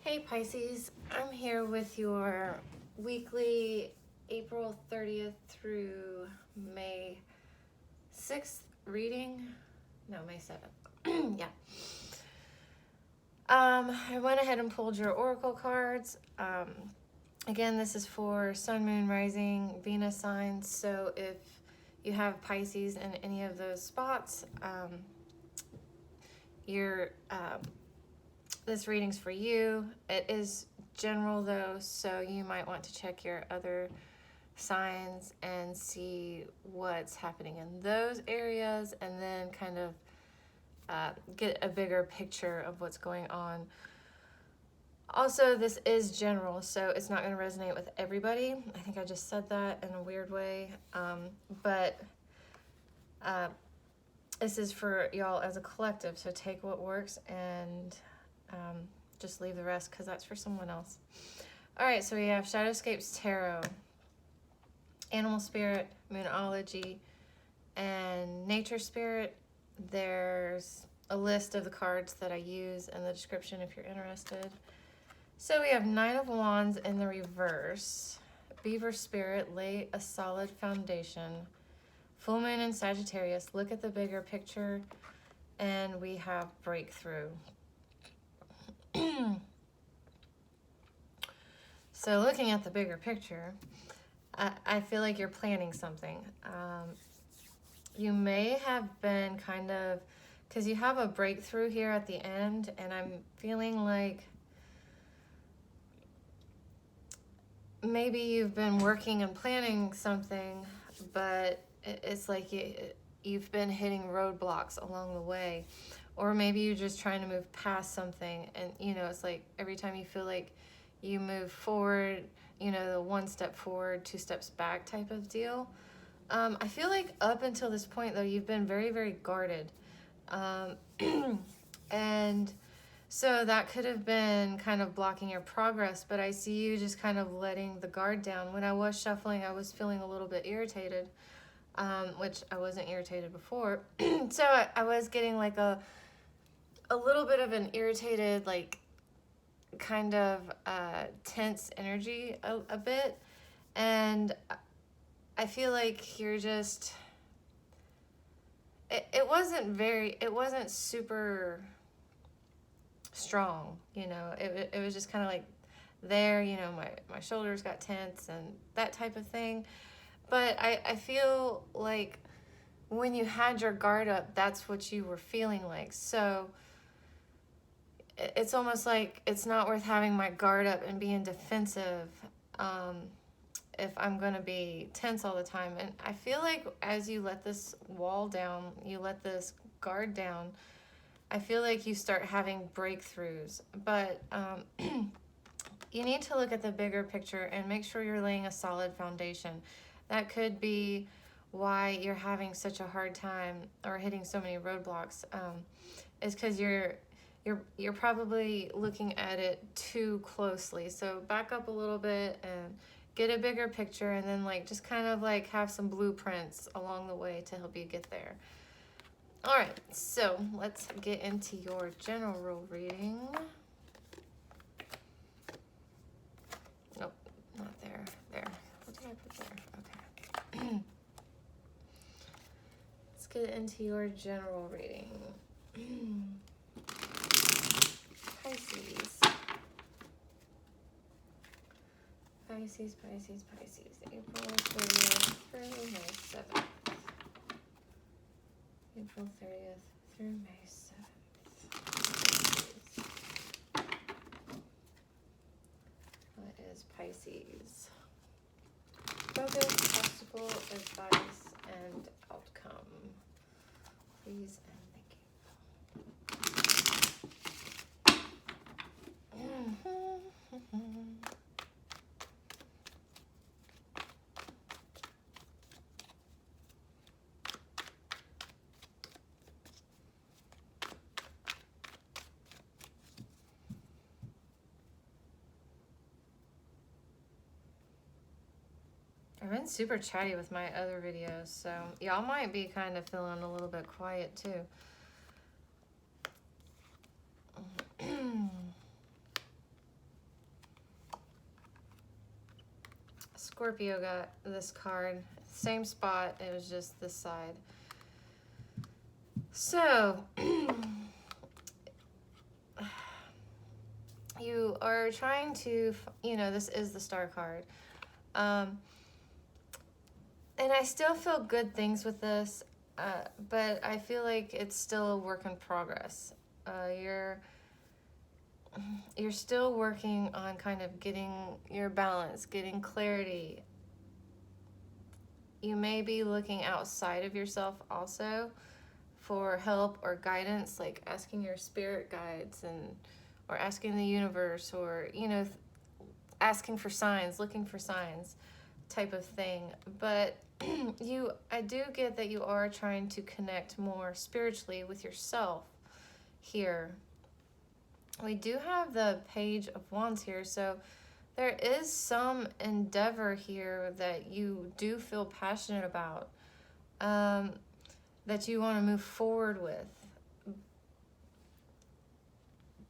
Hey Pisces, I'm here with your weekly April 30th through May 6th reading. No, May 7th. Yeah. I went ahead and pulled your oracle cards. Again, this is for Sun, Moon, Rising, Venus signs. So if you have Pisces in any of those spots, this reading's for you. It is general though, so you might want to check your other signs and see what's happening in those areas, and then kind of get a bigger picture of what's going on. Also, this is general, so it's not going to resonate with everybody. I think I just said that in a weird way, but this is for y'all as a collective, so take what works and just leave the rest, because that's for someone else. All right, so we have Shadowscapes Tarot, Animal Spirit, Moonology, and Nature Spirit. There's a list of the cards that I use in the description if you're interested. So we have Nine of Wands in the reverse. Beaver Spirit, lay a solid foundation. Full Moon in Sagittarius, look at the bigger picture. And we have Breakthrough. So looking at the bigger picture, I feel like you're planning something. You may have been kind of, because you have a breakthrough here at the end, and I'm feeling like maybe you've been working and planning something, but it's like you've been hitting roadblocks along the way. Or maybe you're just trying to move past something, and it's like every time you feel like you move forward, the one step forward, two steps back type of deal. I feel like up until this point though, you've been very, very guarded. And so that could have been kind of blocking your progress, but I see you just kind of letting the guard down. When I was shuffling, I was feeling a little bit irritated, which I wasn't irritated before. So I was getting like a little bit of an irritated, like kind of tense energy a bit. And I feel like you're just, it wasn't super strong, it was just kind of like there, my shoulders got tense and that type of thing. But I feel like when you had your guard up, that's what you were feeling like. So it's almost like it's not worth having my guard up and being defensive if I'm going to be tense all the time. And I feel like as you let this wall down, you let this guard down, I feel like you start having breakthroughs. But you need to look at the bigger picture and make sure you're laying a solid foundation. That could be why you're having such a hard time or hitting so many roadblocks, is because you're probably looking at it too closely. So back up a little bit and get a bigger picture, and then just kind of have some blueprints along the way to help you get there. All right, so let's get into your general reading. Nope, not there. There. What did I put there? Okay. Let's get into your general reading. Pisces. Pisces. April 30th through May 7th. April 30th through May 7th. What is Pisces? Focus, obstacle, advice, and outcome. Please and thank you. I've been super chatty with my other videos, so y'all might be kind of feeling a little bit quiet too. Scorpio got this card. Same spot, it was just this side. So, you are trying to, you know, this is the Star card. And I still feel good things with this, but I feel like it's still a work in progress. You're still working on kind of getting your balance, getting clarity. You may be looking outside of yourself also for help or guidance, like asking your spirit guides or asking the universe, or, you know, asking for signs, looking for signs type of thing. But I do get that you are trying to connect more spiritually with yourself here. We do have the Page of Wands here, so there is some endeavor here that you do feel passionate about, that you want to move forward with.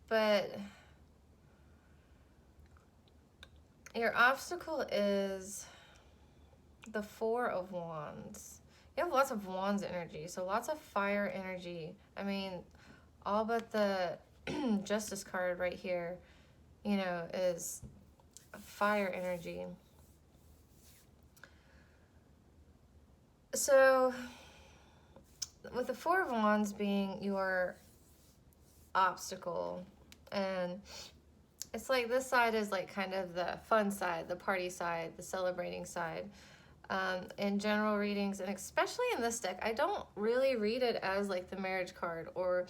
But your obstacle is the Four of Wands. You have lots of Wands energy, so lots of fire energy. I mean, all but the Justice card right here, you know, is fire energy. So, with the Four of Wands being your obstacle, and it's like this side is like kind of the fun side, the party side, the celebrating side. In general readings, and especially in this deck, I don't really read it as like the marriage card or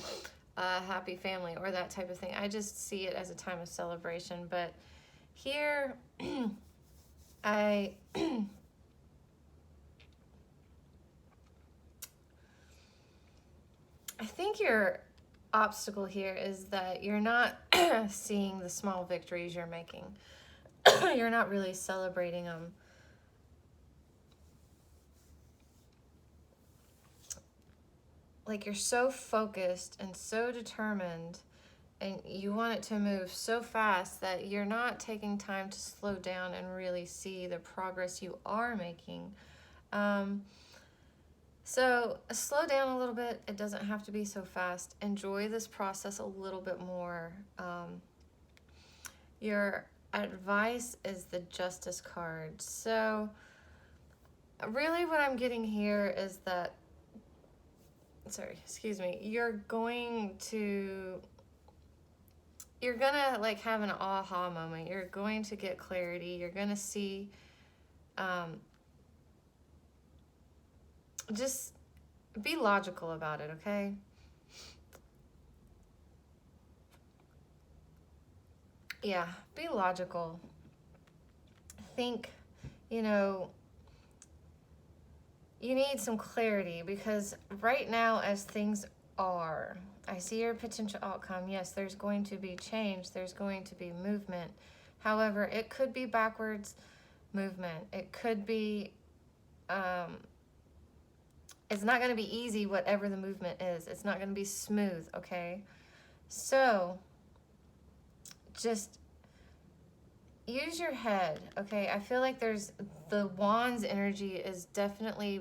happy family or that type of thing. I just see it as a time of celebration. But here, I think your obstacle here is that you're not seeing the small victories you're making. You're not really celebrating them. Like, you're so focused and so determined, and you want it to move so fast that you're not taking time to slow down and really see the progress you are making. So slow down a little bit. It doesn't have to be so fast. Enjoy this process a little bit more. Your advice is the Justice card. So really what I'm getting here is that, you're gonna like have an aha moment. You're going to get clarity. You're gonna see, just be logical about it, okay? Yeah, be logical. Think, you know, you need some clarity, because right now as things are, I see your potential outcome. Yes, there's going to be change. There's going to be movement. However, it could be backwards movement. It could be, it's not going to be easy, whatever the movement is. It's not going to be smooth, okay? So just use your head, okay? I feel like the Wands energy is definitely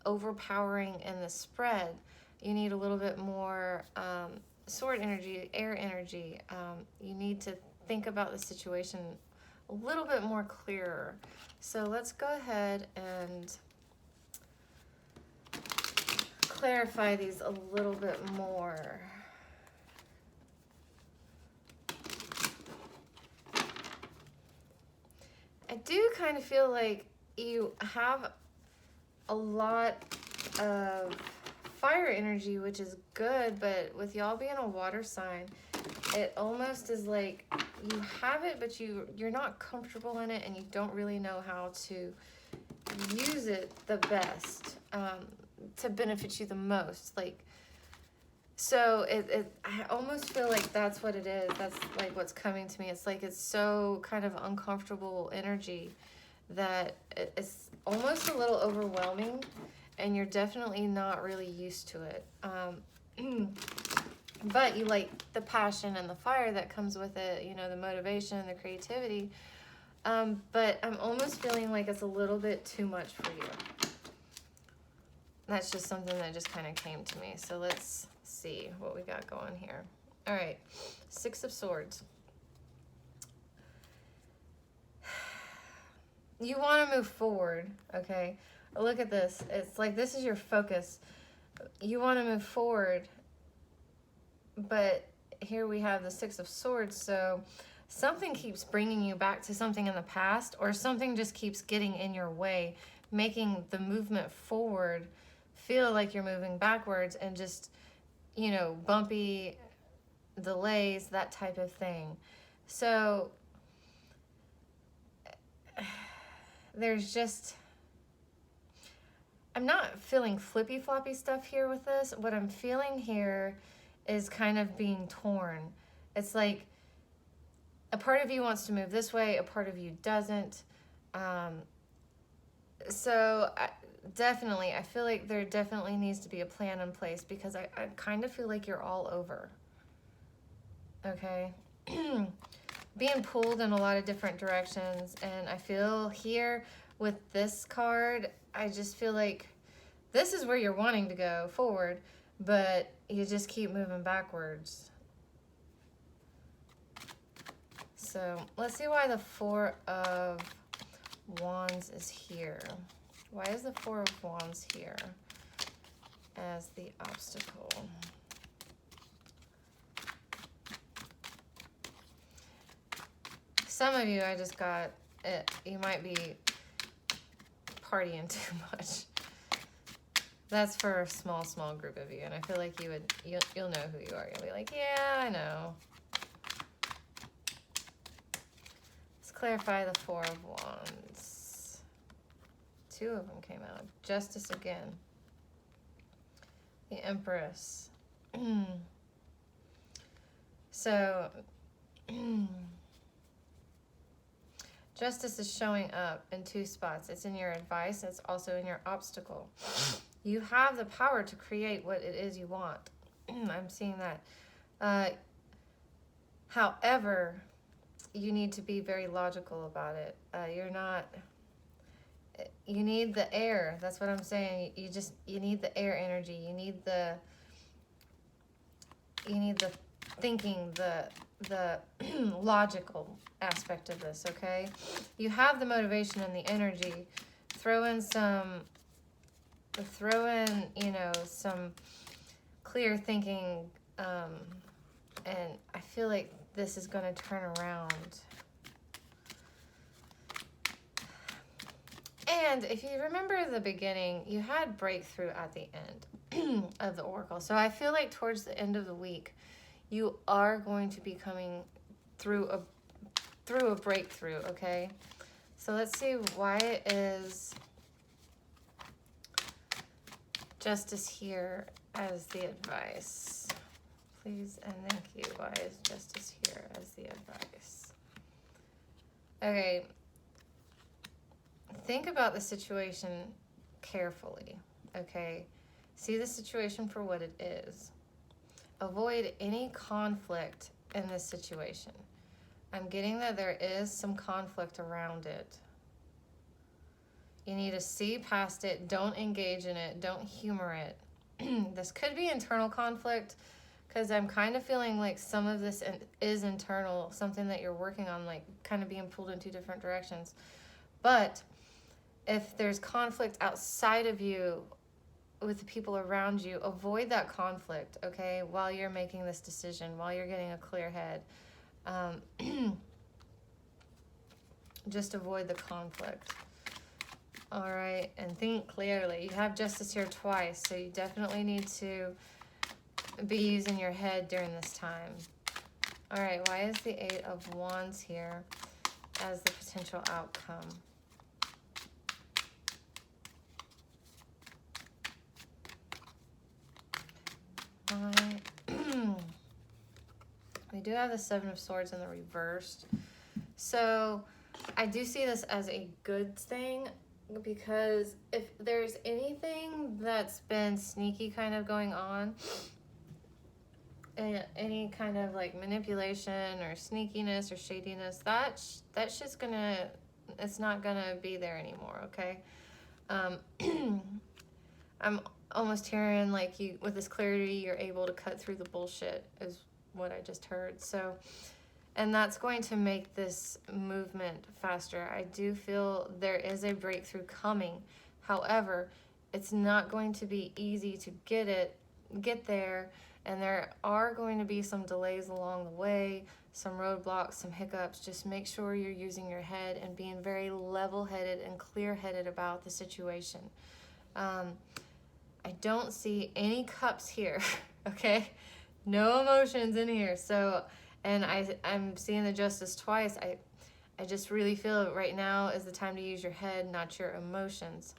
overpowering in the spread. You need a little bit more sword energy, air energy. You need to think about the situation a little bit more clearer. So let's go ahead and clarify these a little bit more. I do kind of feel like you have a lot of fire energy, which is good, but with y'all being a water sign, it almost is like you have it, but you're not comfortable in it, and you don't really know how to use it the best, to benefit you the most. Like, so I almost feel like that's what it is. That's like what's coming to me. It's like it's so kind of uncomfortable energy that it's almost a little overwhelming, and you're definitely not really used to it. But you like the passion and the fire that comes with it, you know, the motivation and the creativity. But I'm almost feeling like it's a little bit too much for you. That's just something that just kind of came to me. So let's see what we got going here. All right, Six of Swords. You want to move forward, okay? Look at this. It's like this is your focus. You want to move forward, but here we have the Six of Swords, so something keeps bringing you back to something in the past, or something just keeps getting in your way, making the movement forward feel like you're moving backwards, and just, you know, bumpy delays, that type of thing. So there's just, I'm not feeling flippy floppy stuff here with this. What I'm feeling here is kind of being torn. It's like a part of you wants to move this way, a part of you doesn't. So I feel like there definitely needs to be a plan in place, because I kind of feel like you're all over. Okay? Being pulled in a lot of different directions, and I feel here with this card, I just feel like this is where you're wanting to go forward, but you just keep moving backwards. So let's see why the Four of Wands is here. Why is the Four of Wands here as the obstacle? Some of you, I just got it. You might be partying too much. That's for a small group of you, and I feel like you'll know who you are. You'll be like, yeah, I know. Let's clarify the Four of Wands. Two of them came out. Justice again. The Empress. So Justice is showing up in two spots. It's in your advice. It's also in your obstacle. You have the power to create what it is you want. I'm seeing that. However, you need to be very logical about it. You need the air. That's what I'm saying. You need the air energy. You need the thinking, the logical aspect of this, okay? You have the motivation and the energy. Throw in, you know, some clear thinking, and I feel like this is going to turn around. And if you remember the beginning, you had breakthrough at the end of the Oracle. So I feel like towards the end of the week, you are going to be coming through a breakthrough, okay? So let's see why it is Justice here as the advice. Please and thank you. Why is Justice here as the advice? Okay. Think about the situation carefully, okay? See the situation for what it is. Avoid any conflict in this situation. I'm getting that there is some conflict around it. You need to see past it. Don't engage in it. Don't humor it. This could be internal conflict, because I'm kind of feeling like some of this is internal, something that you're working on, like kind of being pulled in two different directions. But if there's conflict outside of you with the people around you, avoid that conflict, okay, while you're making this decision, while you're getting a clear head. Just avoid the conflict. All right, and think clearly. You have Justice here twice, so you definitely need to be using your head during this time. All right, why is the Eight of Wands here as the potential outcome? We do have the Seven of Swords in the reversed. So I do see this as a good thing, because if there's anything that's been sneaky kind of going on, any kind of like manipulation or sneakiness or shadiness, that shit's gonna, it's not gonna be there anymore, okay? I'm almost hearing like you, with this clarity, you're able to cut through the bullshit, is what I just heard. So, and that's going to make this movement faster. I do feel there is a breakthrough coming. However, it's not going to be easy to get there, and there are going to be some delays along the way, some roadblocks, some hiccups. Just make sure you're using your head and being very level-headed and clear-headed about the situation. I don't see any cups here, okay? No emotions in here. So, and I'm seeing the Justice twice. I just really feel right now is the time to use your head, not your emotions.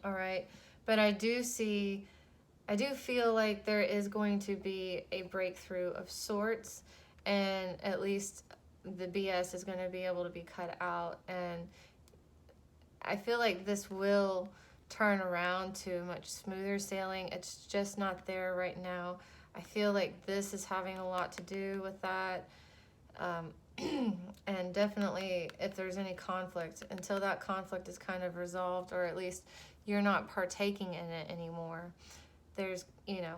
All right? But I do feel like there is going to be a breakthrough of sorts, and at least the BS is going to be able to be cut out. And I feel like this will turn around to much smoother sailing. It's just not there right now. I feel like this is having a lot to do with that. And definitely if there's any conflict, until that conflict is kind of resolved, or at least you're not partaking in it anymore, there's, you know,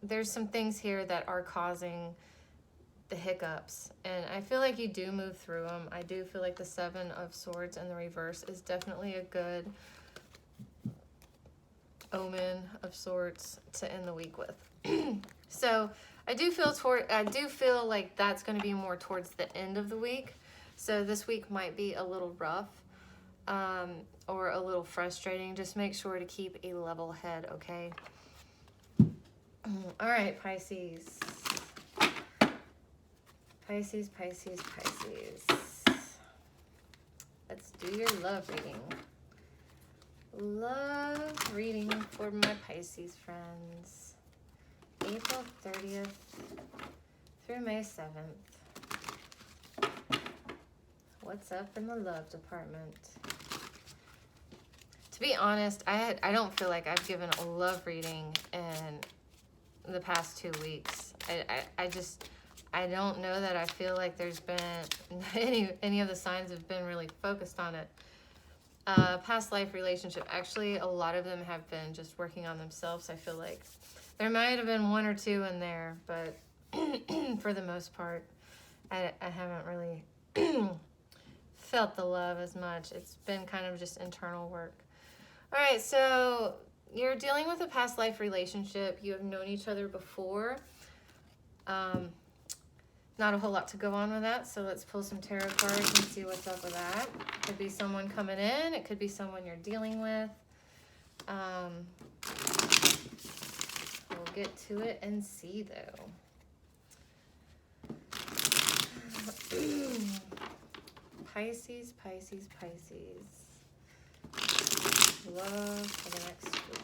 there's some things here that are causing the hiccups, and I feel like you do move through them. I do feel like the Seven of Swords in the reverse is definitely a good omen of sorts to end the week with. So I do feel like that's going to be more towards the end of the week. So this week might be a little rough, or a little frustrating. Just make sure to keep a level head, okay? All right, Pisces. Pisces, Pisces, Pisces. Let's do your love reading. Love reading for my Pisces friends. April 30th through May 7th. What's up in the love department? To be honest, I don't feel like I've given a love reading in the past 2 weeks. I don't know that I feel like there's been any of the signs have been really focused on it. Past life relationship. Actually, a lot of them have been just working on themselves. I feel like there might have been 1 or 2 in there, but for the most part, I haven't really felt the love as much. It's been kind of just internal work. All right, so you're dealing with a past life relationship. You have known each other before. Not a whole lot to go on with that, so let's pull some tarot cards and see what's up with that. It could be someone coming in. It could be someone you're dealing with. We'll get to it and see, though. Pisces, Pisces, Pisces. Love for the next week.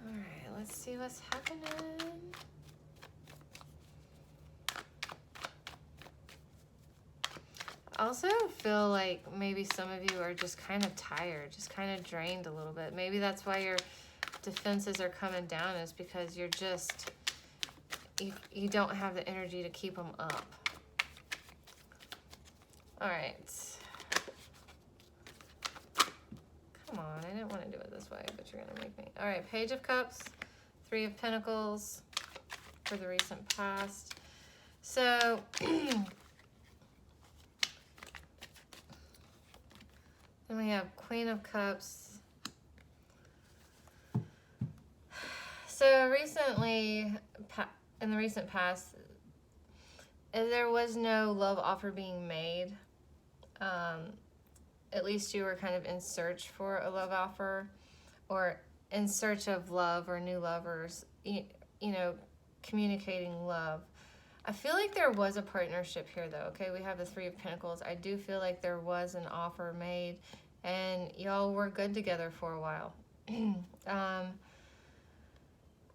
All right, let's see what's happening. I also feel like maybe some of you are just kind of tired, just kind of drained a little bit. Maybe that's why your defenses are coming down, is because you're just, you don't have the energy to keep them up. All right. Come on, I didn't want to do it this way, but you're going to make me. All right, Page of Cups, 3 of Pentacles for the recent past. So, then we have Queen of Cups. So recently, in the recent past, there was no love offer being made. At least you were kind of in search for a love offer, or in search of love or new lovers, you know, communicating love. I feel like there was a partnership here, though. Okay, we have the 3 of Pentacles. I do feel like there was an offer made, and y'all were good together for a while.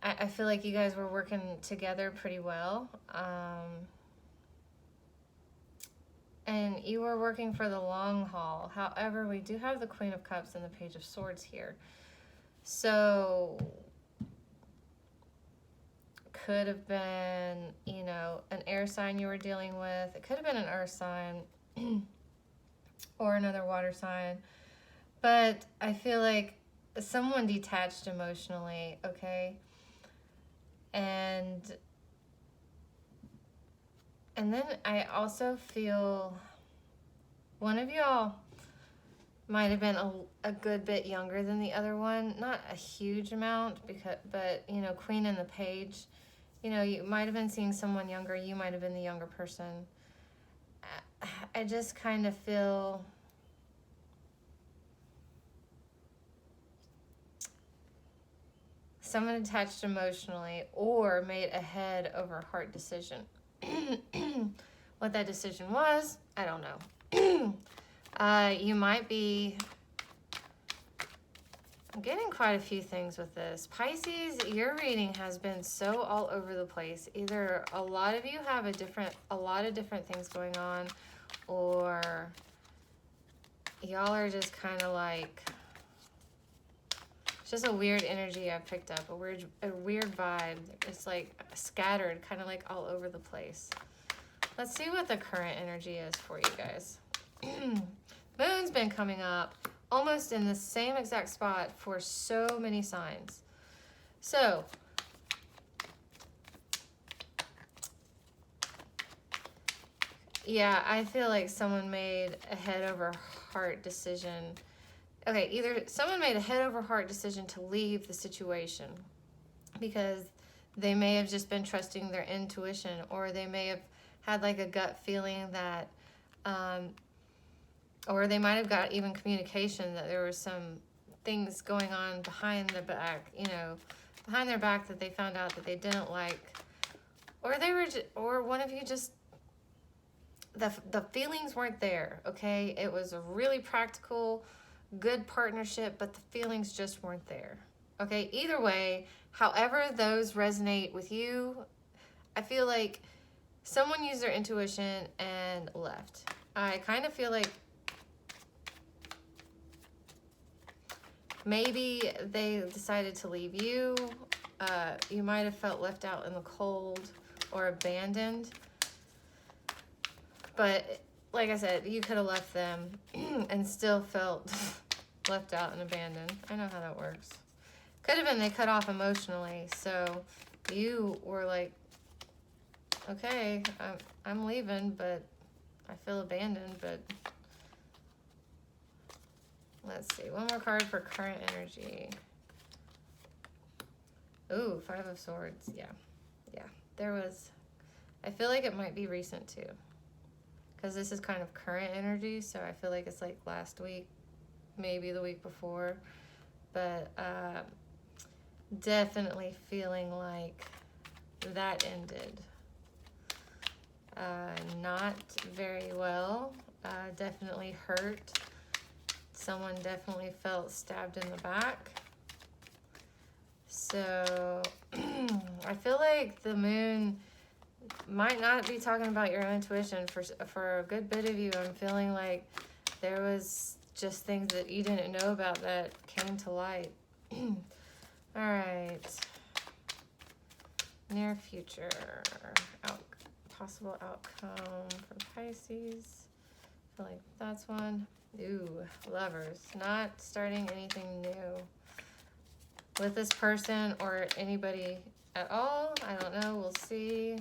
I feel like you guys were working together pretty well. and you are working for the long haul. However, we do have the Queen of Cups and the Page of Swords here. So, could have been, you know, an air sign you were dealing with. It could have been an earth sign or another water sign. But I feel like someone detached emotionally, okay? And then I also feel one of y'all might have been a good bit younger than the other one. Not a huge amount, but, you know, Queen and the Page. You know, you might have been seeing someone younger. You might have been the younger person. I just kind of feel someone attached emotionally or made a head over heart decision. What that decision was, I don't know. You might be... I'm getting quite a few things with this. Pisces, your reading has been so all over the place. Either a lot of you have a lot of different things going on, or y'all are just kind of like, it's just a weird energy I've picked up, a weird vibe. It's like scattered, kind of like all over the place. Let's see what the current energy is for you guys. Moon's been coming up almost in the same exact spot for so many signs. So, yeah, I feel like someone made a head over heart decision. Okay, either someone made a head over heart decision to leave the situation because they may have just been trusting their intuition, or they may have had like a gut feeling that, or they might have got even communication that there was some things going on behind the back, you know, behind their back that they found out that they didn't like, or they were, or one of you just, the feelings weren't there, okay? It was a really practical, good partnership, but the feelings just weren't there, okay? Either way, however those resonate with you, I feel like someone used their intuition and left. I kind of feel like maybe they decided to leave you. You might have felt left out in the cold or abandoned. But like I said, you could have left them and still felt left out and abandoned. I know how that works. Could have been they cut off emotionally. So you were like, okay, I'm leaving, but I feel abandoned, but... Let's see, one more card for current energy. Ooh, Five of Swords, yeah. There was, I feel like it might be recent too. Because this is kind of current energy, so I feel like it's like last week, maybe the week before. But definitely feeling like that ended. Not very well, definitely hurt. Someone definitely felt stabbed in the back. So I feel like the moon might not be talking about your intuition. For a good bit of you, I'm feeling like there was just things that you didn't know about that came to light. All right. Near future. Possible outcome for Pisces. I feel like that's one. Ooh, Lovers. Not starting anything new with this person or anybody at all. I don't know. We'll see.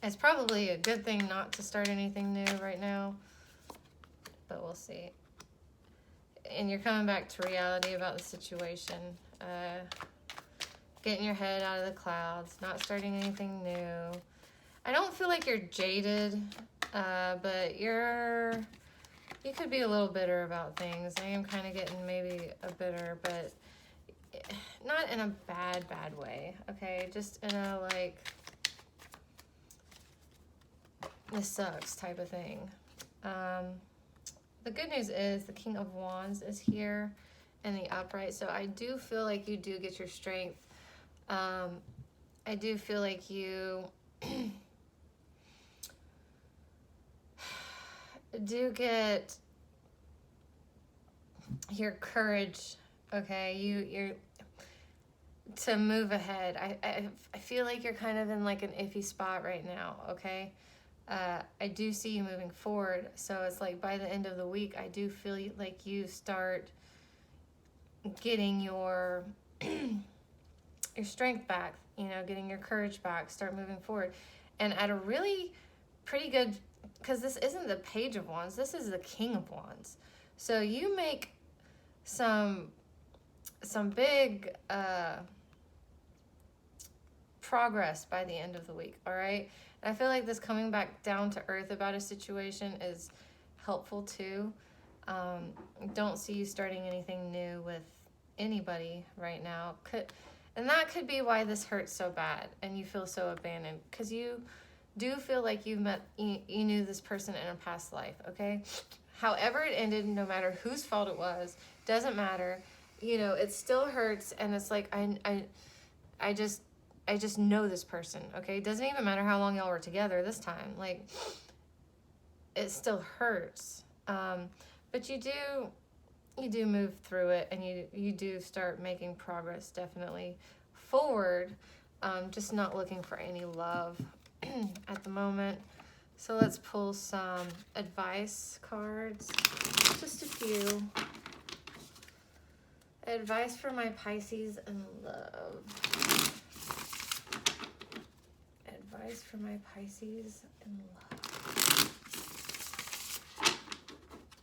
It's probably a good thing not to start anything new right now, but we'll see. And you're coming back to reality about the situation. Getting your head out of the clouds, not starting anything new. I don't feel like you're jaded, but you could be a little bitter about things. I am kind of getting maybe a bitter, but not in a bad way, okay? Just in a, like, this sucks type of thing. The good news is the King of Wands is here in the upright, so I do feel like you do get your strength I do feel like you do get your courage, okay? You're to move ahead. I feel like you're kind of in like an iffy spot right now, okay? I do see you moving forward, so it's like by the end of the week, I do feel like you start getting your your strength back, you know, getting your courage back, start moving forward, and at a really pretty good, because this isn't the Page of Wands, this is the King of Wands, so you make some big progress by the end of the week, all right? And I feel like this coming back down to earth about a situation is helpful too. Don't see you starting anything new with anybody right now. And that could be why this hurts so bad and you feel so abandoned, because you do feel like you knew this person in a past life, okay? However it ended, no matter whose fault it was, doesn't matter. You know, it still hurts, and it's like I just know this person, okay? It doesn't even matter how long y'all were together this time. Like, it still hurts. But you do move through it, and you do start making progress, definitely forward. Just not looking for any love at the moment. So let's pull some advice cards, just a few. Advice for my Pisces in love. Advice for my Pisces in love.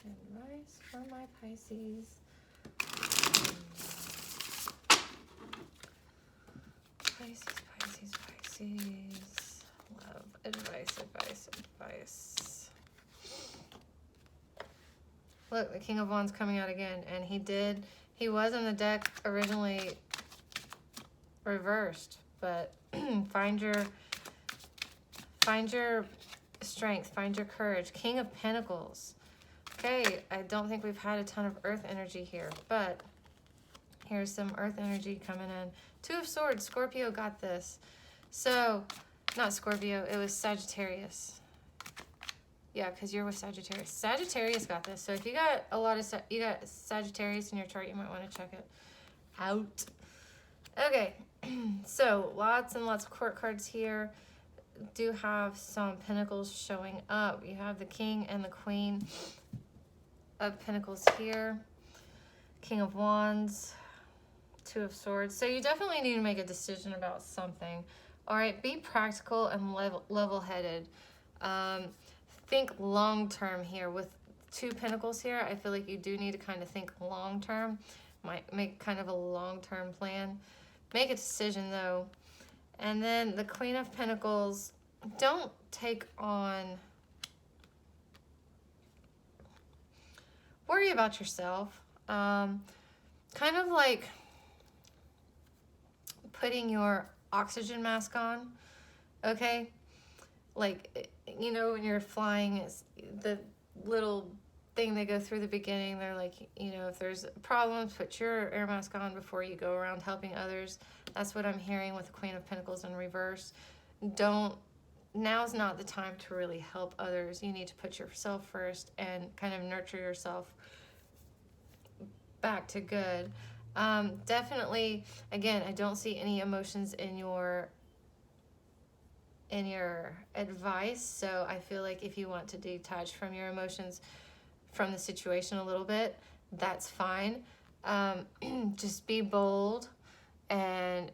Advice for my Pisces in love. Pisces. Love. Advice. Look, the King of Wands coming out again, and he was in the deck originally reversed, but find your strength, find your courage. King of Pentacles. Okay, I don't think we've had a ton of earth energy here, but here's some earth energy coming in. Two of Swords, Scorpio got this. So, not Scorpio, it was Sagittarius. Yeah, because you're with Sagittarius. Sagittarius got this. So if you got you got Sagittarius in your chart, you might want to check it out. Okay, so lots and lots of court cards here. Do have some pentacles showing up. You have the King and the Queen of Pentacles here. King of Wands, Two of Swords. So you definitely need to make a decision about something. All right, be practical and level-headed. Think long-term here. With Two Pentacles here, I feel like you do need to kind of think long-term. Might make kind of a long-term plan. Make a decision, though. And then the Queen of Pentacles, don't take on... Worry about yourself. Kind of like putting your oxygen mask on, okay? Like, you know, when you're flying, it's the little thing they go through the beginning. They're like, you know, if there's problems, put your air mask on before you go around helping others. That's what I'm hearing with the Queen of Pentacles in reverse. Now's not the time to really help others. You need to put yourself first and kind of nurture yourself back to good. Definitely, again, I don't see any emotions in your advice, so I feel like if you want to detach from your emotions from the situation a little bit, that's fine. Just be bold and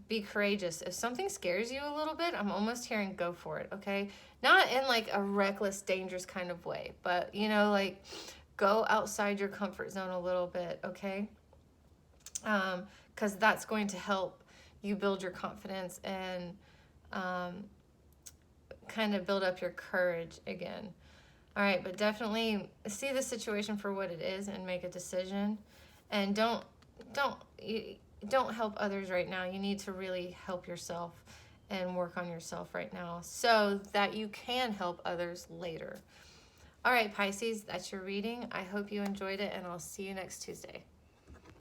be courageous. If something scares you a little bit, I'm almost hearing go for it, okay? Not in like a reckless, dangerous kind of way, but you know, like go outside your comfort zone a little bit, okay? Because that's going to help you build your confidence and kind of build up your courage again. All right, but definitely see the situation for what it is and make a decision. And don't help others right now. You need to really help yourself and work on yourself right now so that you can help others later. All right, Pisces, that's your reading. I hope you enjoyed it, and I'll see you next Tuesday.